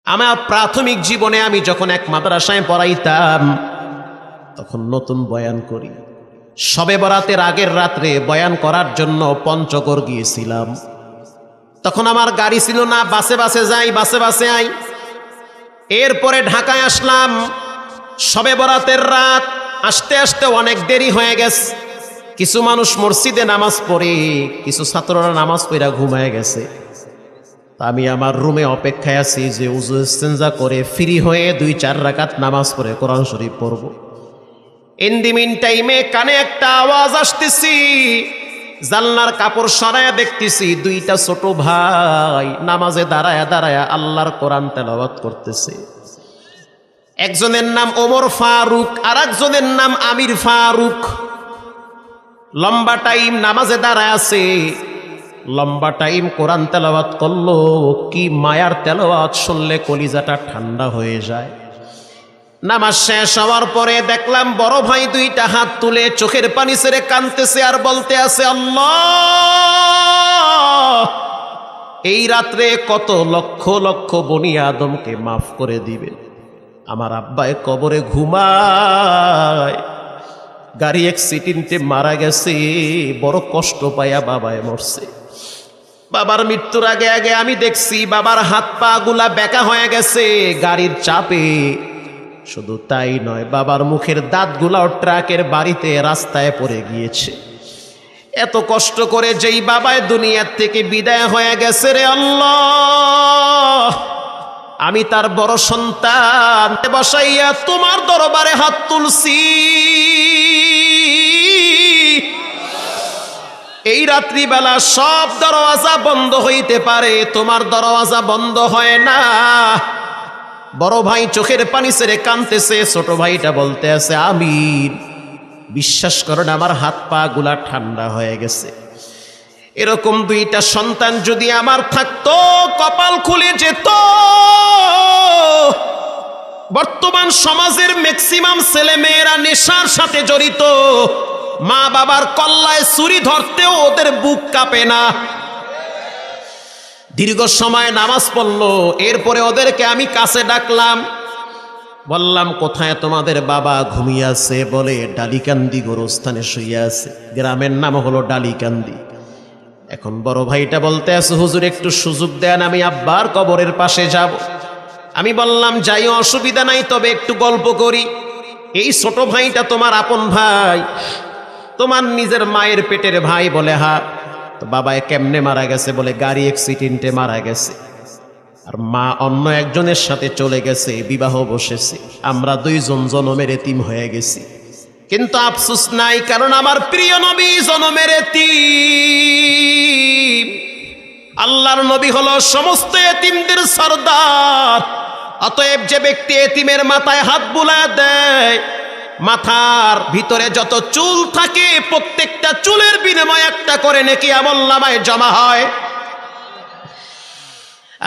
আমার প্রাথমিক জীবনে আমি যখন এক মাদ্রাসায় পড়াইতাম তখন নতুন বয়ান করি। শবে বরাতের আগের রাত্রে বয়ান করার জন্য পঞ্চগড় গিয়েছিলাম। তখন আমার গাড়ি ছিল না, বাসে বাসে যাই, বাসে বাসে আই। এরপরে ঢাকায় আসলাম। শবে বরাতের রাত, আসতে আসতে অনেক দেরি হয়ে গেছে। কিছু মানুষ মসজিদে নামাজ পড়ে, কিছু ছাত্ররা নামাজ পড়া ঘুমায় গেছে। আমি আমার রুমে অপেক্ষায় আছি যে উযু ইস্তেঞ্জা করে ফ্রি হয়ে 2-4 রাকাত নামাজ পড়ে কোরআন শরীফ পড়ব। ইন দি মিন টাইমে কানে একটা আওয়াজ আসতেছি, জানলার কাপড় সরায়া দেখতেছি 2টা ছোট ভাই নামাজে দাঁড়ায়া দাঁড়ায়া আল্লাহর কোরআন তেলাওয়াত করতেছে। একজনের নাম ওমর ফারুক আর একজনের নাম আমির ফারুক। লম্বা টাইম নামাজে দাঁড়ায় আছে, লম্বা টাইম কোরআন তেলাওয়াত করলো। কি মায়ার তেলাওয়াত, শুনলে কলিজাটা ঠান্ডা হয়ে যায়। নামাজ শেষ হওয়ার পরে দেখলাম বড় ভাই 2টা হাত তুলে চোখের পানি ছেড়ে কাঁদতেছে আর বলতে আছে, আল্লাহ এই রাত্রে কত লক্ষ লক্ষ বনি আদমকে মাফ করে দিবে। আমার আব্বায় কবরে ঘুমায়, গাড়ি অ্যাক্সিডেন্টে মারা গেছে, বড় কষ্ট পাইয়া বাবায় মরছে। বাবার মৃত্যুর আগে আগে আমি দেখছি বাবার হাত পা গুলা বেঁকা হয়ে গেছে গাড়ির চাপে। শুধু তাই নয়, বাবার মুখের দাঁতগুলাও ট্রাকের বাড়িতে রাস্তায় পড়ে গিয়েছে। এত কষ্ট করে যেই বাবায় দুনিয়ার থেকে বিদায় হয়ে গেছে, রে আল্লাহ আমি তার বড় সন্তান বসাইয়া তোমার দরবারে হাত তুলছি। এই রাত্রিবেলা সব দরওয়াজা বন্ধ হইতে পারে, তোমার দরওয়াজা বন্ধ হয় না। বড় ভাই চোখের পানি ছেড়ে কাঁদতেছে, ছোট ভাইটা বলতে আছে আমিন। বিশ্বাস করেন আমার হাত পা গুলা ঠান্ডা হয়ে গেছে। এরকম 2টা সন্তান যদি আমার থাকতো, কপাল খুলে যেত। বর্তমান সমাজের ম্যাক্সিমাম ছেলে মেয়েরা নেশার সাথে জড়িত। মা বাবার কল্লায় ছুরি ধরতেও ওদের বুক কাঁপে না। দীর্ঘ সময় নামাজ পড়লো, এরপরে ওদেরকে আমি কাছে ডাকলাম, বললাম কোথায় তোমাদের বাবা? ঘুমিয়ে আছে। বলে ডালিকান্দি গোরস্থানে শুয়ে আছে। গ্রামের নাম হলো ডালিকান্দি। এখন বড় ভাইটা বলতে আছে, হুজুর একটু সুযোগ দেন, আমি আব্বার কবরের পাশে যাব। আমি বললাম যাই, অসুবিধা নাই, তবে একটু গল্প করি। এই ছোট ভাইটা তোমার আপন ভাই, তোমার নিজের মায়ের পেটের ভাই? বলে হ্যাঁ। তো বাবায় কেমনে মারা গেছে? বলে গাড়ি অ্যাক্সিডেন্টে মারা গেছে, আর মা অন্য একজনের সাথে চলে গেছে, বিবাহ বসেছে। আমরা 2জন জনমের এতিম হয়ে গেছি। কিন্তু আফসোস নাই, কারণ আমার প্রিয় নবী জনমের এতিম। আল্লাহর নবী হলো সমস্ত এতিমদের সরদার। অতএব যে ব্যক্তি এতিমের মাথায় হাত বুলায় দেয়, মাথার ভিতরে যত চুল থাকে প্রত্যেকটা চুলের বিনিময়ে একটা করে নেকি আমলনামায় জমা হয়।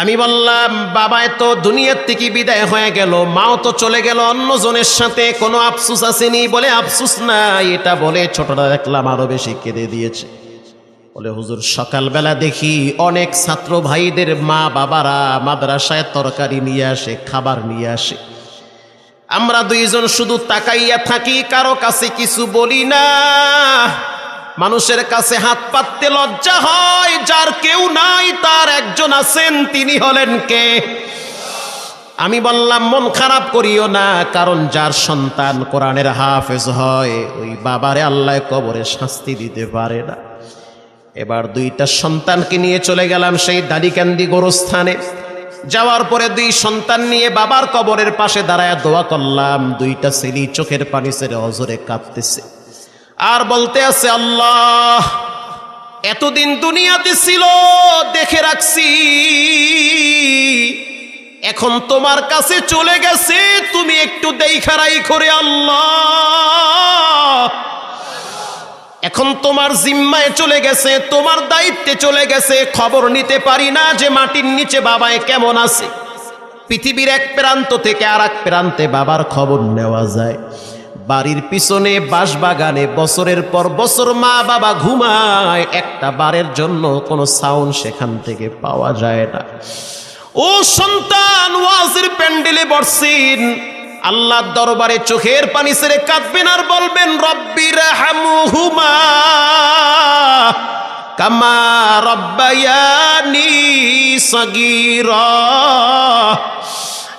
আমি বললাম বাবায় তো দুনিয়ার থেকে বিদায় হয়ে গেল, মাও তো চলে গেল অন্যজনের সাথে, কোনো আফসোস আসেনি? বলে আফসোস নাই। এটা বলে ছোটরা দেখলাম আরো বেশি কেঁদে দিয়েছে। বলে হুজুর সকালবেলা দেখি অনেক ছাত্র ভাইদের মা বাবারা মাদ্রাসায় তরকারি নিয়ে আসে, খাবার নিয়ে আসে। আমরা 2জন শুধু তাকাইয়া থাকি, কারো কাছে কিছু বলি না। মানুষের কাছে হাত পাততে লজ্জা হয়। যার কেউ নাই, তার একজন আছেন, তিনি হলেন কে? আমি বললাম মন খারাপ করিও না, কারণ যার সন্তান কোরআনের হাফেজ হয়, ওই বাবারে আল্লাহ কবরে শাস্তি দিতে পারে না। এবার 2টা সন্তানকে নিয়ে চলে গেলাম সেই ডালিকান্দি গোরস্থানে। যাওয়ার পরে 2 সন্তান নিয়ে বাবার কবরের পাশে দাঁড়ায় দোয়া করলাম। 2টা ছেলে চোখের পানি ছেড়ে অজরে কাঁদতেছে আর বলতে আছে, আল্লাহ এতদিন দুনিয়াতে ছিল, দেখে রাখছি, এখন তোমার কাছে চলে গেছে, তুমি একটু দেখা রাখো রে আল্লাহ। এখন তোমার জিম্মায় চলে গেছে, তোমার দায়িত্বে চলে গেছে। খবর নিতে পারি না যে মাটির নিচে বাবায় কেমন আছে। পৃথিবীর এক প্রান্ত থেকে আর এক প্রান্তে বাবার খবর নেওয়া যায়। বাড়ির পিছনে বাঁশবাগানে বছরের পর বছর মা বাবা ঘুমায়, একটা বারের জন্য কোনো সাউন্ড সেখান থেকে পাওয়া যায় না। ও সন্তান, ওয়াজ প্যান্ডেলে বসছেন, আল্লাহর দরবারে চোখের পানি ছেড়ে কাঁদবেন আর বলবেন রব্বিরহামহুমা কামা রব্বায়ানি সগীরা।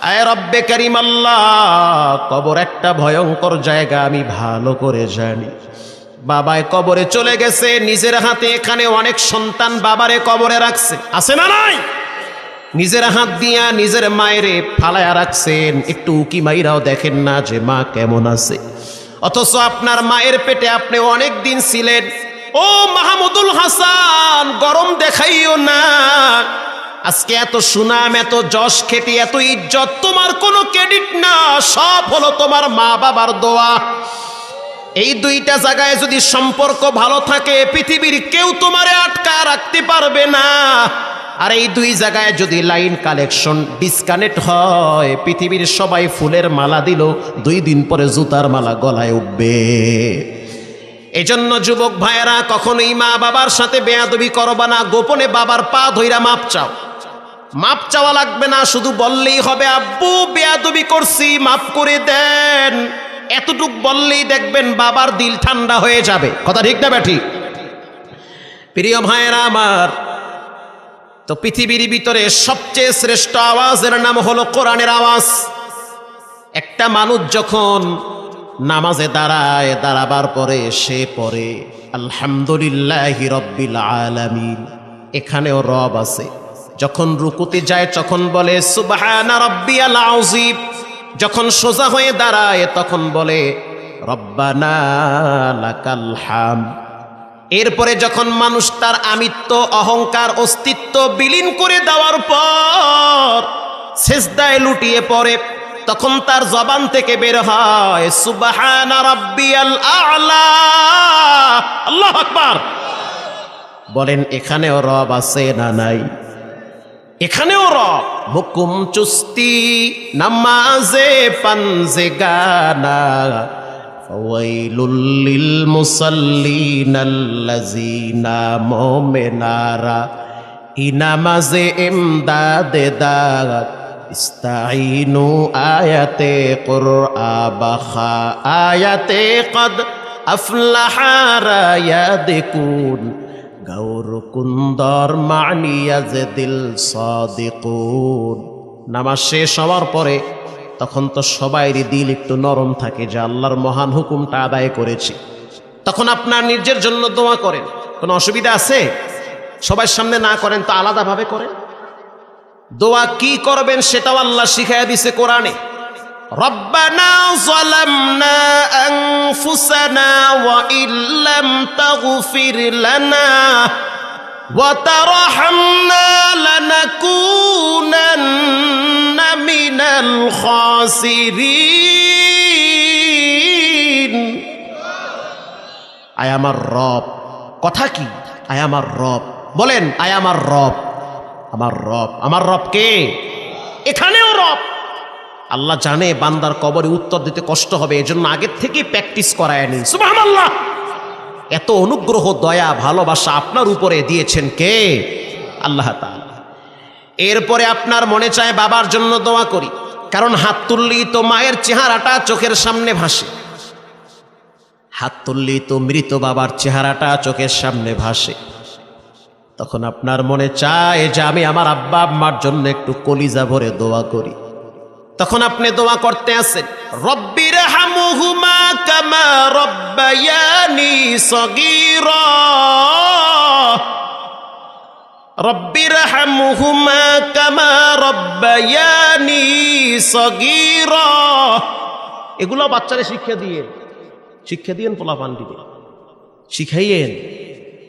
আয় রব্বে কারীম আল্লাহ, কবর একটা ভয়ঙ্কর জায়গা আমি ভালো করে জানি। বাবায় কবরে চলে গেছে, নিজের হাতে এখানে অনেক সন্তান বাবারে কবরে রাখছে, আছে না নাই? নিজের হাত দিয়া নিজের মায়েরে ফালায়া রাখছেন, একটু উকি মাইরাও দেখেন না যে মা কেমন আছে। অথচ আপনার মায়ের পেটে আপনি অনেক দিন ছিলেন। ও মাহমুদুল হাসান, গরম দেখাইও না। আজকে এত সুনাম, এত যশ খ্যাতি, এত ইজ্জত তোমার কোনো ক্রেডিট না, সব হলো তোমার মা বাবার দোয়া। এই দুইটা জায়গায় যদি সম্পর্ক ভালো থাকে, পৃথিবীর কেউ তোমারে আটকা রাখতে পারবে না। আর এই দুই জায়গায় যদি লাইন কালেকশন ডিসকানেক্ট হয়, পৃথিবীর সবাই ফুলের মালা দিল, 2 দিন পরে জুতার মালা গলায় উঠবে। এজন্য যুবক ভাইয়েরা, কখনোই মা বাবার সাথে বেয়াদবি করবা না। গোপনে বাবার পা ধইরা মাপ চাও। মাপ চাওয়া লাগবে না, শুধু বললেই হবে আব্বু বেয়াদবি করছি, মাফ করে দেন। এতটুক বললেই দেখবেন বাবার দিল ঠান্ডা হয়ে যাবে। কথা ঠিক না ব্যাঠি? প্রিয় ভাইয়েরা আমার, তো পৃথিবীর ভিতরে সবচেয়ে শ্রেষ্ঠ আওয়াজের নাম হলো কোরআনের আওয়াজ। একটা মানুষ যখন নামাজে দাঁড়ায়, দাঁড়াবার পরে সে পড়ে আলহামদুলিল্লাহি রব্বিল আলামিন, এখানেও রব আছে। যখন রুকুতে যায় তখন বলে সুবহানা রাব্বিয়াল আযীম। যখন সোজা হয়ে দাঁড়ায় তখন বলে রব্বানা লাকাল হামদ। এরপরে যখন মানুষ তার আমিত্ব, অহংকার, অস্তিত্ব বিলীন করে দেওয়ার পর সিজদায় লুটিয়ে পড়ে, তখন তার জবান থেকে বের হয় সুবহানা রাব্বিয়াল আ'লা। আল্লাহু আকবার। বলেন এখানেও রব আছে না নাই? এখানেও রব। হুকুম চুস্তি নামাজে পাঞ্জে গানা, ওয়াইলুল লিল মুসাল্লিনাল্লাযিনা মুমিনারা, ইনামাজে ইমদাদে দাদ ইস্তাইনু আয়াতে কুরআবাখা আয়াতে কদ আফলাহা রায়াদিকুন গাউর কুন্দর মানিয়াজে দিল সাদিকুন। নামাজ শেষ হওয়ার পরে তখন তো সবাইরই দিল একটু নরম থাকে যে আল্লাহর মহান হুকুমটা আদায় করেছি। তখন আপনার নিজের জন্য দোয়া করেন, কোনো অসুবিধা আছে? সবার সামনে না করেন তো আলাদাভাবে করেন। দোয়া কি করবেন সেটাও আল্লাহ শিখাইয়া দিছে কোরআনে। রব্বানা যালামনা আনফুসানা ওয়া ইল্লাম তাগফির লানা ওয়া তারহামনা লানাকুনান্না মিনাল খাসিরিন। আয় আমার রব। কথা কি? আয় আমার রব। বলেন আয় আমার রব। আমার রব, আমার রব কে? এখানেও রব। আল্লাহ জানে বান্দার কবরে উত্তর দিতে কষ্ট হবে, এজন্য আগের থেকেই প্র্যাকটিস করায় নি। সুবহানাল্লাহ। এত অনুগ্রহ, দয়া, ভালোবাসা আপনার উপরে দিয়েছেন কে? আল্লাহ তাআলা। এরপরে আপনার মনে চায় বাবার জন্য দোয়া করি, কারণ হাত তুললেই তো মায়ের চেহারাটা চোখের সামনে ভাসে। হাত তুললেই তো মৃত বাবার চেহারাটা চোখের সামনে ভাসে। তখন আপনার মনে চায় যে আমি আমার আব্বা আম্মার জন্য একটু কলিজা ভরে দোয়া করি। তখন আপনি দোয়া করতে আছেন রব্বিরহামহুমা কামা রব্বায়ানি সগীরা, রব্বিরহামহুমা কামা রব্বায়ানি সগীরা। এগুলো বাচ্চারে শিক্ষা দিয়েন পোলাপান দিবে, শিখাইয়েন।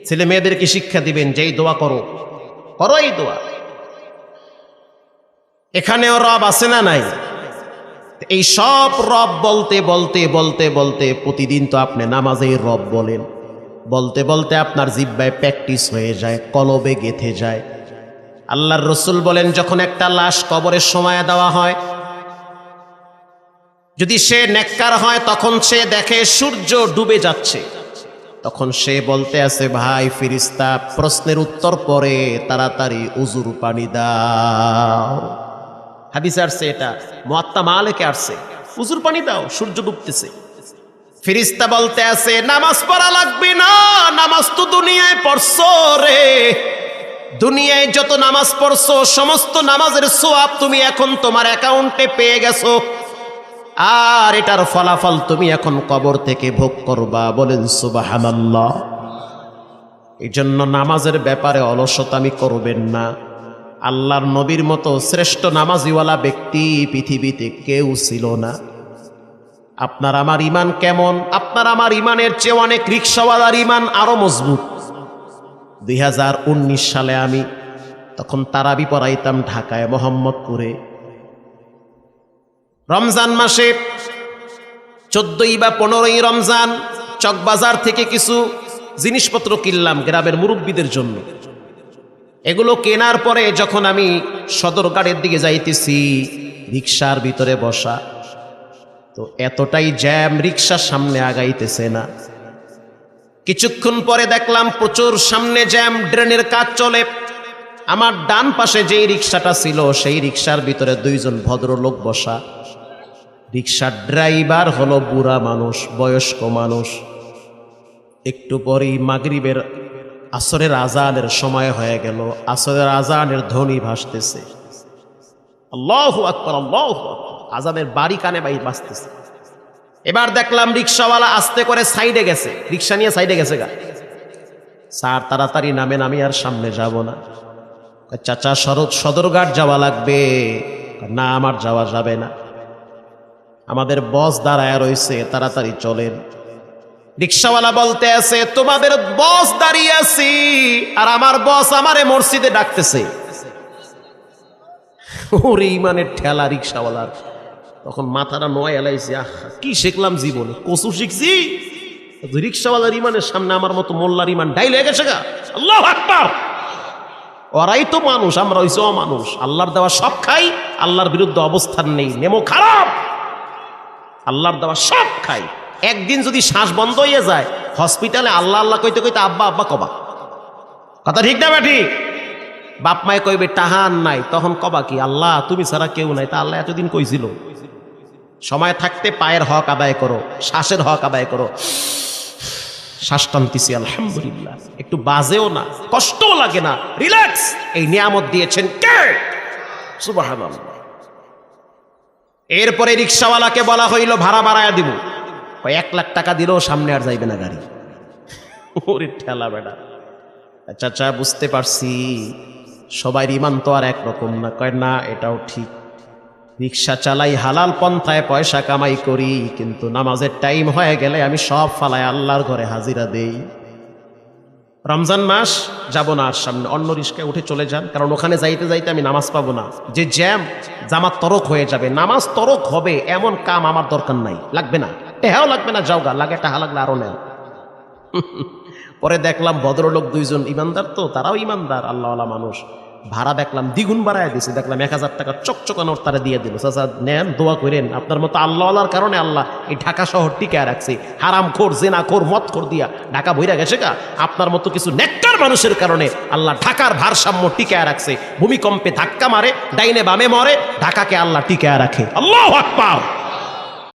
ছেলে মেয়েদেরকে শিক্ষা দিবেন যে এই দোয়া করো এই দোয়া। এখানেও রব আছে না নাই? এই সব রব বলতে বলতে বলতে বলতে প্রতিদিন তো আপনি নামাজেই রব বলেন, বলতে বলতে আপনার জিহ্বায় প্র্যাকটিস হয়ে যায়, কলবে গেঁথে যায়। আল্লাহর রসুল বলেন যখন একটা লাশ কবরের সময় দেওয়া হয়, যদি সে নেককার হয় তখন সে দেখে সূর্য ডুবে যাচ্ছে, তখন সে বলতে আছে ভাই ফেরেশতা প্রশ্নের উত্তর পরে তাড়াতাড়ি উজুর পানি দাও। হাদিসে আসছে, এটা মুয়াত্তা মালিকে আসছে। হুজুর পানি দাও, সূর্য ডুবতেছে। ফেরেশতা বলতে আছে নামাজ পড়া লাগবে না, নামাজ তো দুনিয়ায় পড়ছো রে, দুনিয়ায় যত নামাজ পড়ছো সমস্ত নামাজের সওয়াব তুমি এখন তোমার অ্যাকাউন্টে পেয়ে গেছো, আর এটার ফলাফল তুমি এখন কবর থেকে ভোগ করবা। বলেন সুবহানাল্লাহ। এই জন্য নামাজের ব্যাপারে অলসতামি করবেন না। আল্লাহর নবীর মতো শ্রেষ্ঠ নামাজিওয়ালা ব্যক্তি পৃথিবীতে কেউ ছিল না। আপনার আমার ইমান কেমন? আপনার আমার ইমানের চেয়ে অনেক রিকশাওয়ালার ইমান আরো মজবুত। 2019 সালে আমি তখন তারাবি পড়াইতাম ঢাকায় মোহাম্মদপুরে। রমজান মাসে 14ই বা 15ই রমজান চকবাজার থেকে কিছু জিনিসপত্র কিনলাম গ্রামের মুরব্বীদের জন্য। এগুলো কেনার পরে যখন আমি সদরঘাটের দিকে যাইতেছি, রিকশার ভিতরে বসা, তো এতটাই জ্যাম, রিকশার সামনে আগাইতেছে না। কিছুক্ষণ পরে দেখলাম প্রচুর সামনে জ্যাম, ড্রেনের কাজ চলে। আমার ডান পাশে যেই রিকশাটা ছিল সেই রিকশার ভিতরে দুইজন ভদ্রলোক বসা। রিকশার ড্রাইভার হলো বুড়া মানুষ, বয়স্ক মানুষ। একটু পরেই মাগরিবের আসরের আজানের সময় হয়ে গেল। আসরের আজানের ধ্বনি ভাসতেছে, আল্লাহু আকবার, আল্লাহু আকবার, আজানের বাড়ি কানে বাজতেছে। এবার দেখলাম রিকশাওয়ালা আস্তে করে সাইডে গেছে, রিকশা নিয়ে সাইডে গেছে গা। স্যার তাড়াতাড়ি নামেন, আমি আর সামনে যাব না। চাচা সদরঘাট যাওয়া লাগবে। না, আমার যাওয়া যাবে না, আমাদের বস দাঁড়ায় রয়েছে, তাড়াতাড়ি চলেন। রিকশাওয়ালা বলতে আছে তোমাদের বস দাঁড়িয়ে আছি, আর আমার বস আমারে মসজিদে ডাকতেছে। ওরে ইমানের ঠেলা রিকশাওয়ালার। তখন মাথাটা নয় এলাইছে, কি শিখলাম জীবনে, কসু শিখছি। রিকশাওয়ালার ইমানের সামনে আমার মতো মোল্লার ইমান ডাইল হয়ে গেছে গা। আল্লাহু আকবার। ওরাই তো মানুষ, আমরা হইছি অমানুষ। আল্লাহর দেওয়া সব খাই, আল্লাহর বিরুদ্ধে অবস্থান নেই, নেমো খারাপ। আল্লাহর দেওয়া সব খাই। একদিন যদি শ্বাস বন্ধ হয়ে যায়, হসপিটালে আল্লাহ আল্লাহ কইতে কইতে আব্বা আব্বা কবা। কথা ঠিক না বেঠি? বাপ মায়ে কইবে টাহান নাই, তখন কবা কি আল্লাহ তুমি ছাড়া কেউ নাই। তা আল্লাহ এতদিন কইছিল। সময় থাকতে পায়ের হক আদায় করো, শ্বাসের হক আদায় করো। শ্বাস টানতেছি আলহামদুলিল্লাহ, একটু বাজেও না, কষ্টও লাগে না, রিল্যাক্স। এই নিয়ামত দিয়েছেন কে? সুবহানাল্লাহ। এরপরে রিকশাওয়ালাকে বলা হইল ভাড়া বাড়ায়া দিব। 1 লাখ টাকা দিলেও সামনে আর যাইবে না গাড়ি। ওরে ঠেলা বেড়া। চাচা বুঝতে পারছি, সবাই ইমান তো আর একরকম না। কয় না, এটাও ঠিক। রিকশা চালাই, হালাল পন্থায় পয়সা কামাই করি, কিন্তু নামাজের টাইম হয়ে গেলে আমি সব ফালায় আল্লাহর ঘরে হাজিরা দেই। রমজান মাস যাব না আর সামনে, অন্য রিস্কায় উঠে চলে যান, কারণ ওখানে যাইতে যাইতে আমি নামাজ পাবো না। যে জ্যাম, জামাত তরক হয়ে যাবে, নামাজ তরক হবে, এমন কাম আমার দরকার নাই, লাগবে না, টেহাও লাগবে না, যাওগা, লাগে টাহা লাগলে আরো নেন। পরে দেখলাম ভদ্রলোক দুইজন ইমানদার, তো তারাও ইমানদার আল্লাহওয়ালা মানুষ। ভাড়া দেখলাম দ্বিগুণ বাড়ায় দিছে, দেখলাম 1000 টাকা চকচকা নোট তারা দিয়ে দিল। চাচা নেন, দোয়া করেন, আপনার মতো আল্লাহওয়ালার কারণে আল্লাহ এই ঢাকা শহর টিকায় রাখছে। হারাম খোর, জেনা খোর, মদ খোর দিয়া ঢাকা বইরা গেছে গা। আপনার মতো কিছু নেককার মানুষের কারণে আল্লাহ ঢাকার ভারসাম্য টিকায় রাখছে। ভূমিকম্পে ধাক্কা মারে, ডাইনে বামে মরে, ঢাকাকে আল্লাহ টিকায় রাখে। আল্লাহু আকবার।